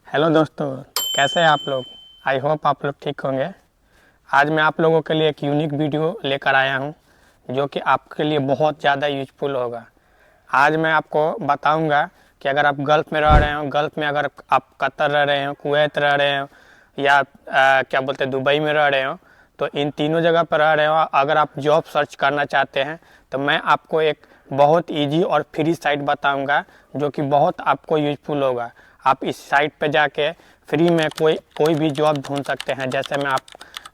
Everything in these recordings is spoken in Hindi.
हेलो दोस्तों, कैसे हैं आप लोग। आई होप आप लोग ठीक होंगे। आज मैं आप लोगों के लिए एक यूनिक वीडियो लेकर आया हूं जो कि आपके लिए बहुत ज़्यादा यूजफुल होगा। आज मैं आपको बताऊंगा कि अगर आप गल्फ़ में रह रहे हो, गल्फ़ में अगर आप कतर रह रहे हो, कुवैत रह रहे हो या क्या बोलते हैं दुबई में रह रहे हो, तो इन तीनों जगह पर रह रहे हो, अगर आप जॉब सर्च करना चाहते हैं तो मैं आपको एक बहुत इजी और फ्री साइट बताऊंगा जो कि बहुत आपको यूजफुल होगा। आप इस साइट पे जाके फ्री में कोई भी जॉब ढूंढ सकते हैं। जैसे मैं आप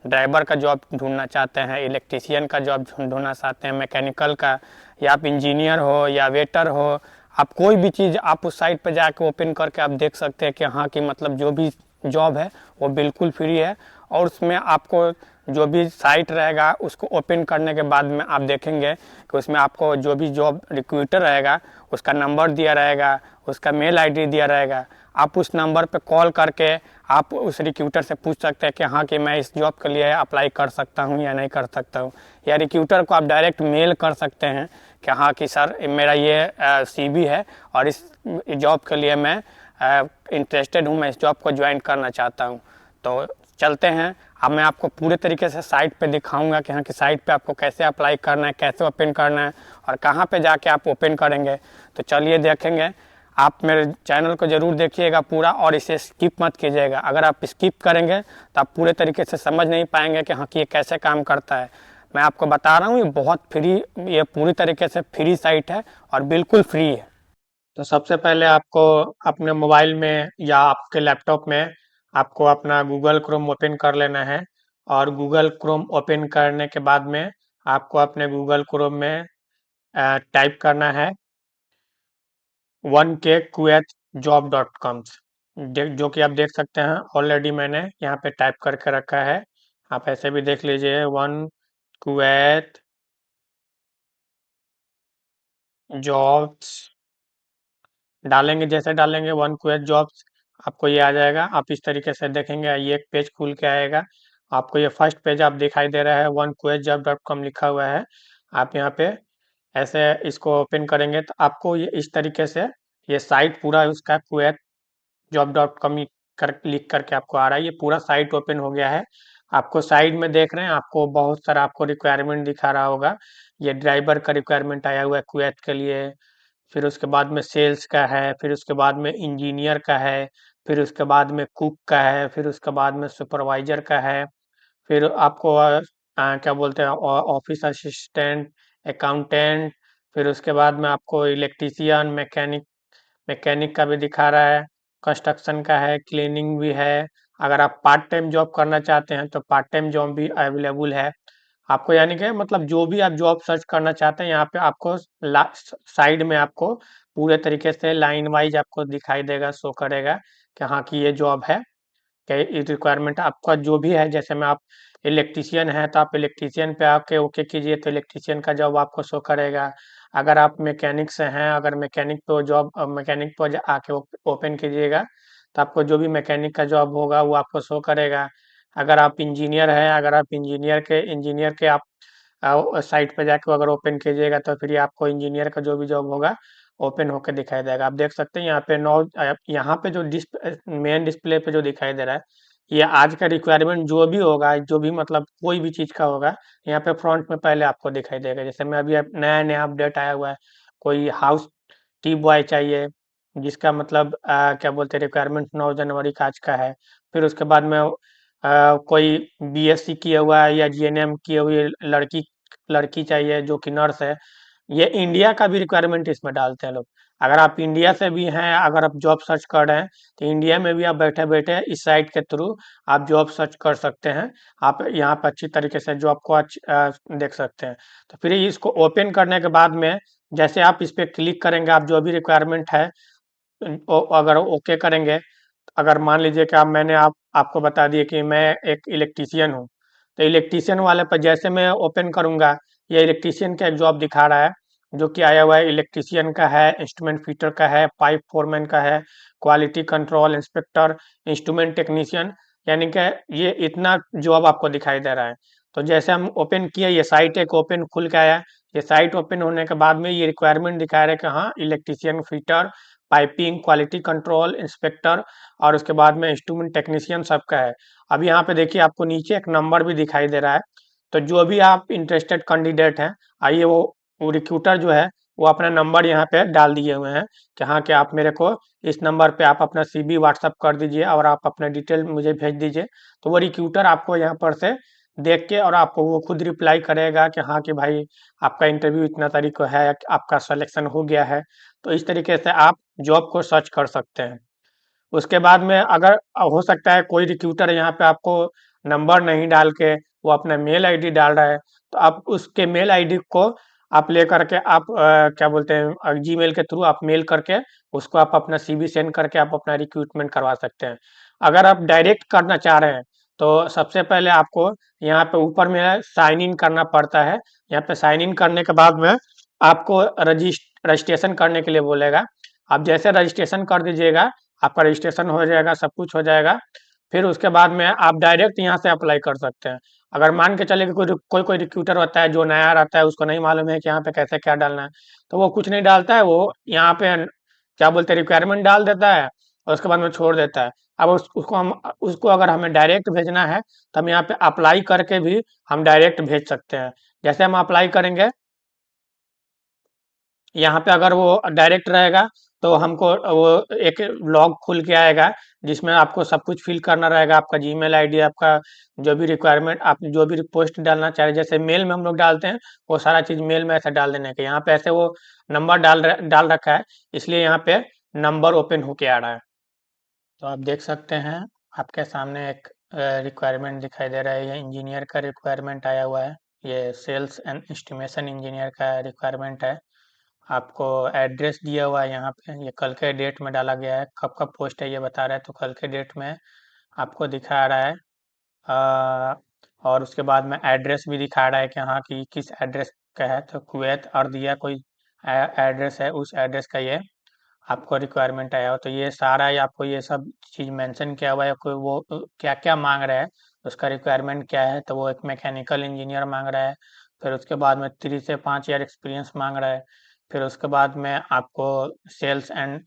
ड्राइवर का जॉब ढूंढना चाहते हैं, इलेक्ट्रीशियन का जॉब ढूंढना चाहते हैं, मैकेनिकल का, या आप इंजीनियर हो या वेटर हो, आप कोई भी चीज़ आप उस साइट पे जाके ओपन करके आप देख सकते हैं कि हाँ कि मतलब जो भी जॉब है वो बिल्कुल फ्री है। और उसमें आपको जो भी साइट रहेगा उसको ओपन करने के बाद में आप देखेंगे कि उसमें आपको जो भी जॉब रिक्रूटर रहेगा उसका नंबर दिया रहेगा, उसका मेल आईडी दिया रहेगा। आप उस नंबर पे कॉल करके आप उस रिक्रूटर से पूछ सकते हैं कि हाँ कि मैं इस जॉब के लिए अप्लाई कर सकता हूँ या नहीं कर सकता हूँ। या रिक्रूटर को आप डायरेक्ट मेल कर सकते हैं कि हाँ कि सर मेरा ये सीवी है और इस जॉब के लिए मैं इंटरेस्टेड हूँ, मैं इस जॉब को ज्वाइन करना चाहता हूँ। तो चलते हैं, अब मैं आपको पूरे तरीके से साइट पे दिखाऊंगा कि हाँ कि साइट पे आपको कैसे अप्लाई करना है, कैसे ओपन करना है और कहाँ पे जाके आप ओपन करेंगे। तो चलिए देखेंगे। आप मेरे चैनल को ज़रूर देखिएगा पूरा और इसे स्किप मत कीजिएगा। अगर आप स्किप करेंगे तो आप पूरे तरीके से समझ नहीं पाएंगे कि हाँ कि ये कैसे काम करता है। मैं आपको बता रहा हूँ ये बहुत फ्री, ये पूरी तरीके से फ्री साइट है और बिल्कुल फ्री है। तो सबसे पहले आपको अपने मोबाइल में या आपके लैपटॉप में आपको अपना गूगल क्रोम ओपन कर लेना है। और गूगल क्रोम ओपन करने के बाद में आपको अपने गूगल क्रोम में टाइप करना है 1kkuwaitjob.com, जो कि आप देख सकते हैं ऑलरेडी मैंने यहाँ पे टाइप करके रखा है। आप ऐसे भी देख लीजिए, वन कुवैत जॉब्स डालेंगे, जैसे डालेंगे वन कुवैत जॉब्स आपको ये आ जाएगा। आप इस तरीके से देखेंगे, ये एक पेज खुल के आएगा। आपको ये फर्स्ट पेज आप दिखाई दे रहा है, one Kuwait job dot com लिखा हुआ है। आप यहाँ पे ऐसे इसको ओपन करेंगे तो आपको ये इस तरीके से ये साइट पूरा उसका कुवैत जॉब डॉट कॉम कर लिख करके आपको आ रहा है। ये पूरा साइट ओपन हो गया है। आपको साइड में देख रहे हैं, आपको बहुत सारा आपको रिक्वायरमेंट दिखा रहा होगा। ये ड्राइवर का रिक्वायरमेंट आया हुआ है कुवैत के लिए, फिर उसके बाद में सेल्स का है, फिर उसके बाद में इंजीनियर का है, फिर उसके बाद में कुक का है, फिर उसके बाद में सुपरवाइजर का है, फिर आपको क्या बोलते हैं ऑफिस असिस्टेंट, अकाउंटेंट, फिर उसके बाद में आपको इलेक्ट्रीशियन, मैकेनिक, मैकेनिक का भी दिखा रहा है, कंस्ट्रक्शन का है, क्लीनिंग भी है। अगर आप पार्ट टाइम जॉब करना चाहते हैं तो पार्ट टाइम जॉब भी अवेलेबल है आपको। यानी कि मतलब जो भी आप जॉब सर्च करना चाहते हैं यहाँ पे आपको साइड में आपको पूरे तरीके से लाइन वाइज आपको दिखाई देगा, शो करेगा कि हाँ कि ये जॉब है, क्या रिक्वायरमेंट आपका जो भी है। जैसे में आप इलेक्ट्रीशियन है तो आप इलेक्ट्रीशियन पे आके ओके कीजिए तो इलेक्ट्रीशियन का जॉब आपको शो करेगा। अगर आप मैकेनिक से हैं, अगर मैकेनिक पे जॉब मैकेनिक पे आके ओपन कीजिएगा तो आपको जो भी मैकेनिक का जॉब होगा वो आपको शो करेगा। अगर आप इंजीनियर हैं, अगर आप इंजीनियर के आप साइट पे जाके अगर ओपन कीजिएगा तो फिर ये आपको इंजीनियर का जो भी जॉब होगा ओपन होकर दिखाई देगा। आप देख सकते हैं यहाँ पे यहाँ पे जो मेन डिस्प्ले पे जो दिखाई दे रहा है, ये आज का रिक्वायरमेंट जो भी होगा, जो भी मतलब कोई भी चीज़ का होगा, यहाँ पे फ्रंट में पहले आपको दिखाई देगा। जैसे मैं अभी नया नया अपडेट आया हुआ है, कोई हाउस टी बॉय चाहिए, जिसका मतलब क्या बोलते हैं रिक्वायरमेंट 9 जनवरी का आज का है। फिर उसके बाद में कोई बीएससी किया हुआ है या जीएनएम की हुई लड़की लड़की चाहिए जो कि नर्स है। ये इंडिया का भी रिक्वायरमेंट इसमें डालते हैं लोग। अगर आप इंडिया से भी हैं, अगर आप जॉब सर्च कर रहे हैं तो इंडिया में भी आप बैठे बैठे इस साइट के थ्रू आप जॉब सर्च कर सकते हैं। आप यहाँ पर अच्छी तरीके से जॉब को देख सकते हैं। तो फिर इसको ओपन करने के बाद में जैसे आप इस पर क्लिक करेंगे, आप जो भी रिक्वायरमेंट है अगर ओके करेंगे, अगर मान लीजिए कि आपको बता दिए कि मैं एक इलेक्ट्रीशियन हूँ, तो इलेक्ट्रीशियन वाले पर जैसे मैं ओपन करूँगा, ये इलेक्ट्रीशियन का एक जॉब दिखा रहा है जो कि आया हुआ है। इलेक्ट्रीशियन का है, इंस्ट्रूमेंट फिटर का है, पाइप फोरमैन का है, quality control inspector, instrument technician, यानी कि ये इतना जॉब आपको दिखाई दे रहा है। तो जैसे हम ओपन किए, ये साइट एक ओपन खुल के आया। ये साइट ओपन होने के बाद में ये रिक्वायरमेंट दिखा रहा है कि हाँ electrician fitter, piping, quality control, inspector और उसके बाद में इंस्ट्रूमेंट टेक्नीशियन सबका है। अब यहाँ पे देखिए आपको नीचे एक नंबर भी दिखाई दे रहा है, तो जो भी आप इंटरेस्टेड कैंडिडेट हैं, आइए वो रिक्रूटर जो है वो अपना नंबर यहाँ पे डाल दिए हुए हैं कि हाँ कि आप मेरे को इस नंबर पे आप अपना CV व्हाट्सअप कर दीजिए और आप अपना डिटेल मुझे भेज दीजिए। तो वो रिक्रूटर आपको यहाँ पर से देख के और आपको वो खुद रिप्लाई करेगा कि हाँ कि भाई आपका इंटरव्यू इतना तारीख को है, आपका सिलेक्शन हो गया है। तो इस तरीके से आप जॉब को सर्च कर सकते हैं। उसके बाद में अगर हो सकता है कोई रिक्रूटर यहाँ पे आपको नंबर नहीं डाल के वो अपना मेल आईडी डाल रहा है, तो आप उसके मेल आईडी को आप लेकर के आप क्या बोलते हैं जीमेल के थ्रू आप मेल करके उसको आप अपना CV सेंड करके आप अपना रिक्रूटमेंट करवा सकते हैं। अगर आप डायरेक्ट करना चाह रहे हैं तो सबसे पहले आपको यहाँ पे ऊपर में साइन इन करना पड़ता है। यहाँ पे साइन इन करने के बाद में आपको रजिस्ट्रेशन करने के लिए बोलेगा। आप जैसे रजिस्ट्रेशन कर दीजिएगा, आपका रजिस्ट्रेशन हो जाएगा, सब कुछ हो जाएगा। फिर उसके बाद में आप डायरेक्ट यहाँ से अप्लाई कर सकते हैं। अगर मान के चलिए कि कोई रिक्रूटर होता है जो नया रहता है, उसको नहीं मालूम है कि यहाँ पे कैसे क्या डालना है, तो वो कुछ नहीं डालता है, वो यहाँ पे क्या बोलते हैं रिक्वायरमेंट डाल देता है और उसके बाद में छोड़ देता है। अब उसको अगर हमें डायरेक्ट भेजना है तो हम यहाँ पे अप्लाई करके भी हम डायरेक्ट भेज सकते हैं। जैसे हम अप्लाई करेंगे, यहाँ पे अगर वो डायरेक्ट रहेगा तो हमको वो एक लॉग खुल के आएगा जिसमें आपको सब कुछ फिल करना रहेगा, आपका जीमेल आईडी, आपका जो भी रिक्वायरमेंट, आप जो भी पोस्ट डालना चाह रहे हैं, जैसे मेल में हम लोग डालते हैं वो सारा चीज़ मेल में ऐसे डाल देने के। यहाँ पे ऐसे वो नंबर डाल रखा है, इसलिए यहाँ पे नंबर ओपन होके आ रहा है। तो आप देख सकते हैं आपके सामने एक रिक्वायरमेंट दिखाई दे रहा है, ये इंजीनियर का रिक्वायरमेंट आया हुआ है। ये सेल्स एंड एस्टिमेशन इंजीनियर का रिक्वायरमेंट है। आपको एड्रेस दिया हुआ है यहाँ पे, ये कल के डेट में डाला गया है, कब कब पोस्ट है ये बता रहा है, तो कल के डेट में आपको दिखा रहा है। और उसके बाद में एड्रेस भी दिखा रहा है कि हाँ कि किस एड्रेस का है, तो कुवैत अर्दिया कोई एड्रेस है, उस एड्रेस का ये आपको रिक्वायरमेंट आया हो। तो ये सारा ही आपको ये सब चीज़ मेंशन किया हुआ है कोई वो क्या क्या मांग रहा है, उसका रिक्वायरमेंट क्या है। तो वो एक मैकेनिकल इंजीनियर मांग रहा है, फिर उसके बाद में 3 से 5 ईयर एक्सपीरियंस मांग रहा है, फिर उसके बाद में आपको सेल्स एंड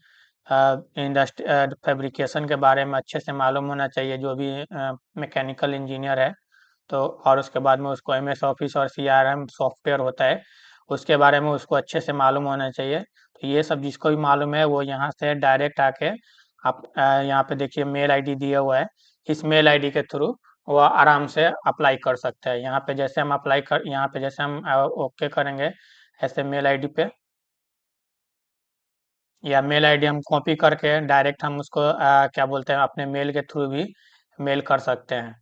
इंडस्ट्री फैब्रिकेशन के बारे में अच्छे से मालूम होना चाहिए जो भी मैकेनिकल इंजीनियर है। तो और उसके बाद में उसको MS ऑफिस और CRM सॉफ्टवेयर होता है, उसके बारे में उसको अच्छे से मालूम होना चाहिए। तो ये सब जिसको भी मालूम है वो यहाँ से डायरेक्ट आके आप यहाँ पे देखिए मेल आईडी दिया हुआ है, इस मेल आईडी के थ्रू वो आराम से अप्लाई कर सकता है। यहाँ पे जैसे हम ओके करेंगे ऐसे मेल आईडी पे, या मेल आईडी हम कॉपी करके डायरेक्ट हम उसको क्या बोलते हैं अपने मेल के थ्रू भी मेल कर सकते हैं।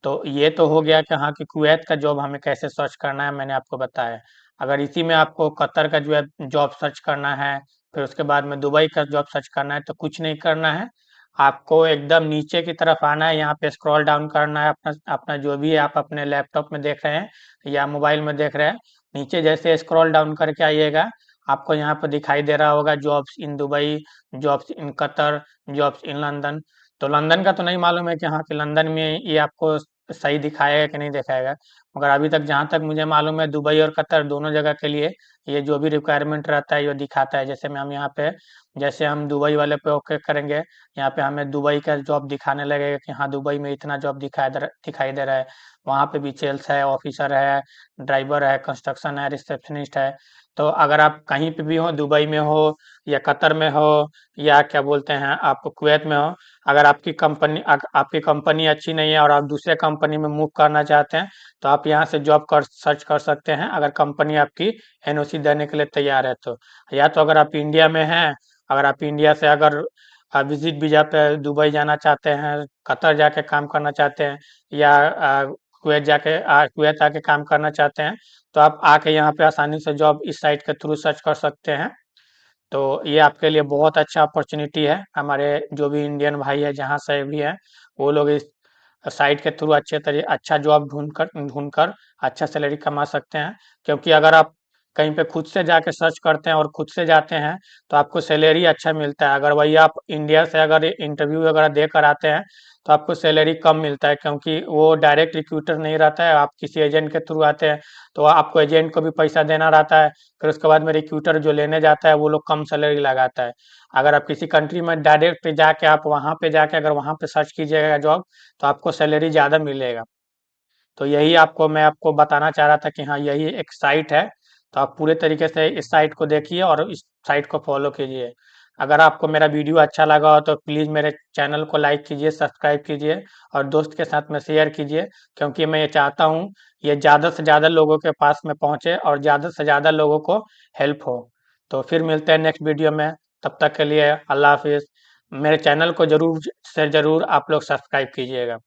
तो ये तो हो गया कि हाँ कि कुवैत का जॉब हमें कैसे सर्च करना है, मैंने आपको बताया। अगर इसी में आपको कतर का जो है जॉब सर्च करना है, फिर उसके बाद में दुबई का जॉब सर्च करना है, तो कुछ नहीं करना है, आपको एकदम नीचे की तरफ आना है, यहाँ पे स्क्रॉल डाउन करना है, अपना अपना जो भी आप अपने लैपटॉप में देख रहे हैं या मोबाइल में देख रहे हैं, नीचे जैसे स्क्रॉल डाउन करके आइएगा, आपको यहाँ पर दिखाई दे रहा होगा jobs in Dubai, jobs in Qatar, jobs in London. तो लंदन का तो नहीं मालूम है कि हाँ कि लंदन में ये आपको सही दिखाएगा कि नहीं दिखाएगा, मगर अभी तक जहाँ तक मुझे मालूम है दुबई और कतर दोनों जगह के लिए ये जो भी रिक्वायरमेंट रहता है ये दिखाता है। जैसे मैं हम यहाँ पे जैसे हम दुबई वाले पे ओके करेंगे, यहाँ पे हमें दुबई का जॉब दिखाने लगेगा कि हाँ दुबई में इतना जॉब दिखाई दे रहा है, वहाँ पे भी सेल्स है, ऑफिसर है, ड्राइवर है, कंस्ट्रक्शन है, रिसेप्शनिस्ट है। तो अगर आप कहीं पे भी हो, दुबई में हो या कतर में हो या क्या बोलते हैं आप कुवैत में हो, अगर आपकी कंपनी अच्छी नहीं है और आप दूसरे कंपनी में मूव करना चाहते हैं, तो आप यहाँ से जॉब कर सर्च कर सकते हैं अगर कंपनी आपकी NOC देने के लिए तैयार है तो। या तो अगर आप इंडिया में हैं, अगर आप इंडिया से अगर विजिट वीजा पे दुबई जाना चाहते हैं, कतर जाके काम करना चाहते हैं, या कुवैत आके काम करना चाहते हैं, तो आप आके यहाँ पे आसानी से जॉब इस साइट के थ्रू सर्च कर सकते हैं। तो ये आपके लिए बहुत अच्छा अपॉर्चुनिटी है। हमारे जो भी इंडियन भाई है जहाँ से भी हैं, वो लोग इस साइट के थ्रू अच्छा जॉब ढूंढकर ढूंढकर अच्छा सैलरी कमा सकते हैं। क्योंकि अगर आप कहीं पे खुद से जाके सर्च करते हैं और खुद से जाते हैं तो आपको सैलरी अच्छा मिलता है। अगर वही आप इंडिया से अगर इंटरव्यू वगैरह दे कर आते हैं तो आपको सैलरी कम मिलता है, क्योंकि वो डायरेक्ट रिक्रूटर नहीं रहता है, आप किसी एजेंट के थ्रू आते हैं तो आपको एजेंट को भी पैसा देना रहता है। फिर उसके बाद में रिक्रूटर जो लेने जाता है वो लोग कम सैलरी लगाता है। अगर आप किसी कंट्री में डायरेक्ट जाके आप वहाँ पे जाके अगर वहाँ पे सर्च कीजिएगा जॉब तो आपको सैलरी ज़्यादा मिलेगा। तो यही आपको मैं आपको बताना चाह रहा था कि हाँ यही एक साइट है। तो आप पूरे तरीके से इस साइट को देखिए और इस साइट को फॉलो कीजिए। अगर आपको मेरा वीडियो अच्छा लगा हो तो प्लीज़ मेरे चैनल को लाइक कीजिए, सब्सक्राइब कीजिए और दोस्त के साथ में शेयर कीजिए, क्योंकि मैं ये चाहता हूँ ये ज़्यादा से ज़्यादा लोगों के पास में पहुँचे और ज़्यादा से ज़्यादा लोगों को हेल्प हो। तो फिर मिलते हैं नेक्स्ट वीडियो में, तब तक के लिए अल्लाह हाफिज़। मेरे चैनल को ज़रूर से ज़रूर आप लोग सब्सक्राइब कीजिएगा।